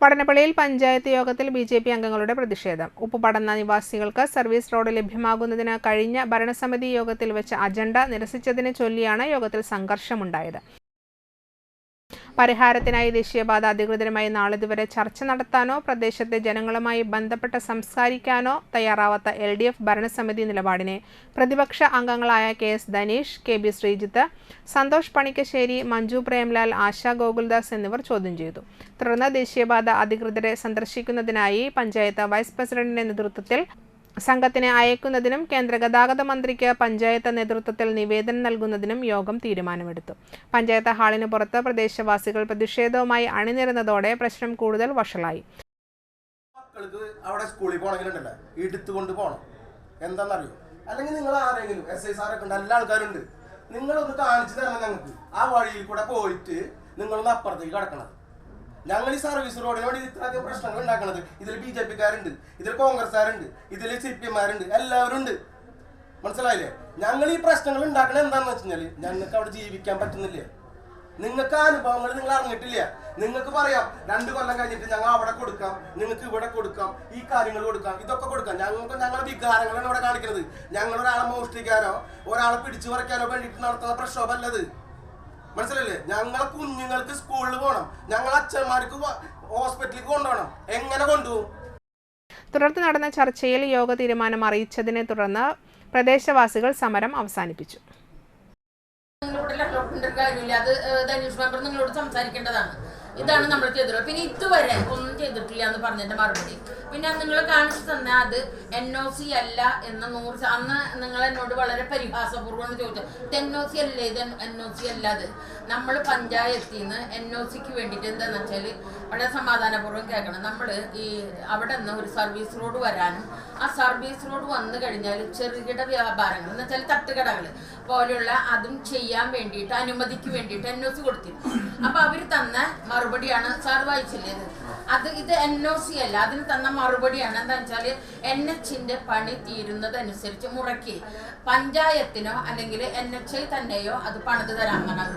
വടനപ്പള്ളിയിൽ പഞ്ചായത്ത് യോഗത്തിൽ ബി.ജെ.പി. അംഗങ്ങളുടെ പ്രതിഷേധം. ഉപ്പുപടന്ന നിവാസികൾക്ക് സർവീസ് റോഡ് ലഭ്യമാകുന്നതിന് കഴിഞ്ഞ ഭരണസമിതി യോഗത്തിൽ വെച്ച അജണ്ട നിരസിച്ചതിനെ ചൊല്ലിയാണ് യോഗത്തിൽ സംഘർഷമുണ്ടായത്. പരിഹാരത്തിനായി ദേശീയപാത അധികൃതരുമായി നാളിതുവരെ ചർച്ച നടത്താനോ പ്രദേശത്തെ ജനങ്ങളുമായി ബന്ധപ്പെട്ട് സംസാരിക്കാനോ തയ്യാറാവാത്ത LDF ഭരണസമിതി നിലപാടിനെ പ്രതിപക്ഷ അംഗങ്ങളായ KS ധനീഷ്, KB ശ്രീജിത്ത്, സന്തോഷ് പണിക്കശ്ശേരി, മഞ്ജു പ്രേംലാൽ, ആശാ ഗോകുൽദാസ് എന്നിവർ ചോദ്യം ചെയ്തു. തുടർന്ന് ദേശീയപാത അധികൃതരെ സന്ദർശിക്കുന്നതിനായി പഞ്ചായത്ത് വൈസ് പ്രസിഡന്റിന്റെ നേതൃത്വത്തിൽ സംഘത്തിനെ അയക്കുന്നതിനും കേന്ദ്ര ഗതാഗത മന്ത്രിക്ക് പഞ്ചായത്ത് നേതൃത്വത്തിൽ നിവേദനം നൽകുന്നതിനും യോഗം തീരുമാനമെടുത്തു. പഞ്ചായത്ത് ഹാളിന് പുറത്ത് പ്രദേശവാസികൾ പ്രതിഷേധവുമായി അണിനിരന്നതോടെ പ്രശ്നം കൂടുതൽ വഷളായി. മക്കൾക്ക് അവിടെ സ്കൂളിൽ പോകണമെങ്കിലുണ്ടല്ലോ എടുത്തുകൊണ്ട് പോകണം. എന്താണെന്നറിയോ? അല്ലെങ്കിൽ നിങ്ങൾ ആരെങ്കിലും SI സാറൊക്കെ ഉണ്ട്, എല്ലാ ആൾക്കാരുണ്ട്, നിങ്ങളൊന്ന് കാണിച്ചു തരണം ഞങ്ങൾക്ക്. ആ വഴിയിൽ കൂടെ പോയിട്ട് നിങ്ങളൊന്ന് അപ്പുറത്തേക്ക് കിടക്കണം. ഞങ്ങൾ ഈ സർവീസ് റോഡിന് വേണ്ടി ഇത്രയധികം പ്രശ്നങ്ങൾ ഉണ്ടാക്കുന്നത്. ഇതിൽ BJP-കാരുണ്ട്, ഇതിൽ കോൺഗ്രസ്സുകാരുണ്ട്, ഇതിൽ CPM-മാരുണ്ട്, എല്ലാവരും ഉണ്ട്. മനസ്സിലായില്ലേ? ഞങ്ങൾ ഈ പ്രശ്നങ്ങൾ ഉണ്ടാക്കണത് എന്താണെന്ന് വെച്ച് കഴിഞ്ഞാൽ ഞങ്ങൾക്ക് അവിടെ ജീവിക്കാൻ പറ്റുന്നില്ല. നിങ്ങൾക്ക് അനുഭവങ്ങൾ നിങ്ങൾ അറിഞ്ഞിട്ടില്ല. നിങ്ങൾക്ക് പറയാം 2 കൊല്ലം കഴിഞ്ഞിട്ട് ഞങ്ങൾ അവിടെ കൊടുക്കാം, നിങ്ങൾക്ക് ഇവിടെ കൊടുക്കാം, ഈ കാര്യങ്ങൾ കൊടുക്കാം, ഇതൊക്കെ കൊടുക്കാം. ഞങ്ങളുടെ വികാരങ്ങളാണ് ഇവിടെ കാണിക്കുന്നത്. ഞങ്ങൾ ഒരാളെ മോഷ്ടിക്കാനോ ഒരാളെ പിടിച്ചു പറിക്കാനോ വേണ്ടിയിട്ട് നടത്തുന്ന പ്രക്ഷോഭമല്ലത്. മനസ്സിലല്ലേ? ഞങ്ങളെ കുഞ്ഞുങ്ങൾക്ക് സ്കൂളിൽ പോകണം, ഞങ്ങളെ അച്ഛന്മാർക്ക് ഹോസ്പിറ്റലിൽ കൊണ്ടുപോകണം. എങ്ങനെ കൊണ്ടുപോകും? തുടർന്ന് നടന്ന ചർച്ചയിൽ യോഗ തീരുമാനം അറിയിച്ചതിനെ തുടർന്ന് പ്രദേശവാസികൾ സമരം അവസാനിപ്പിച്ചു. അത് ധനുഷ് മെമ്പർ നിങ്ങളോട് സംസാരിക്കേണ്ടതാണ്. ഇതാണ് നമ്മൾ ചെയ്തത്. പിന്നെ ഇതുവരെ ഒന്നും ചെയ്തിട്ടില്ല എന്ന് പറഞ്ഞതിന്റെ മറുപടി. പിന്നെ നിങ്ങൾ കാണിച്ചു തന്നെ അത് NOC അല്ല എന്ന് 100 അന്ന് നിങ്ങൾ എന്നോട് വളരെ പരിഹാസപൂർവ്വം ചോദിച്ചത്. NOC അല്ലേ ഇത്? NOC അല്ല. അത് നമ്മൾ പഞ്ചായത്തിൽ നിന്ന് NOCക്ക് വേണ്ടിയിട്ട് എന്താണെന്ന് വെച്ചാൽ വളരെ സമാധാനപൂർവ്വം കേൾക്കണം. നമ്മൾ ഈ അവിടെ നിന്ന് ഒരു സർവീസ് റോഡ് വരാനും ആ സർവീസ് റോഡ് വന്നു കഴിഞ്ഞാൽ ചെറുകിട വ്യാപാരങ്ങൾ എന്ന് വെച്ചാൽ തട്ടുകടകൾ പോലെയുള്ള അതും ചെയ്യാൻ വേണ്ടിയിട്ട് അനുമതിക്ക് വേണ്ടിയിട്ട് NOC കൊടുത്തിരുന്നു. അപ്പൊ അവർ തന്ന മറുപടിയാണ്, സാർ വായിച്ചില്ലേ ഇത് NOC അല്ല, അതിന് തന്ന മറുപടിയാണ് എന്താണെന്ന് വെച്ചാൽ NHന്റെ പണി തീരുന്നതനുസരിച്ച് മുറയ്ക്ക് പഞ്ചായത്തിനോ അല്ലെങ്കിൽ NHI തന്നെയോ അത് പണിത് തരാമെന്നാണ്.